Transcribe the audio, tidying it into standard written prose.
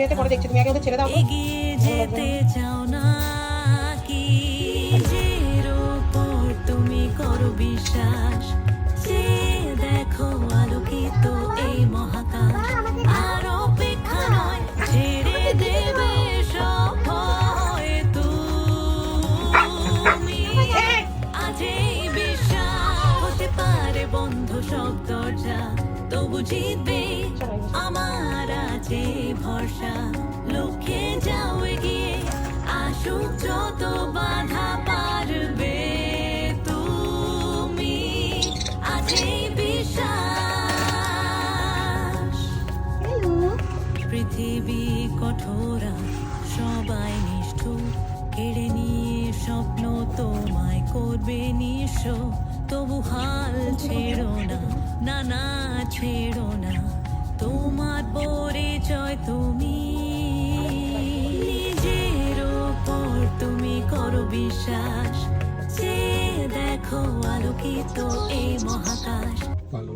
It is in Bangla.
যেতে পরে দেখছি, তুমি আগে ওদের ছেড়ে দাও তো। এগিয়ে যেতে চাও না কি, নিজের উপর তুমি করো বিশ্বাস, যে দেখো আলোকিত এই মহাকাশ, আর অপেক্ষা নয়, ছেড়ে দেবে সব ভয় তুমি। আজ এই বিশ্বাস হতে পারে বন্ধ সব দরজা, তবু জিতবে আমার আছে ভরসা। লক্ষ্যে যাও এগিয়ে, আসুক যত বাধা পারবে তুমি। আজ এই বিশ্বাস। পৃথিবী কঠোরা, সবাই নিষ্ঠুর, কেড়ে নিয়ে স্বপ্ন তোমায় করবে নিঃস্ব, তবু হাল ছেড়ো না, না না ছেড়ো না, তোমার পরিচয় তুমি। নিজের ওপর তুমি করো বিশ্বাস, যে দেখো আলোকিত এই মহাকাশ। ভালো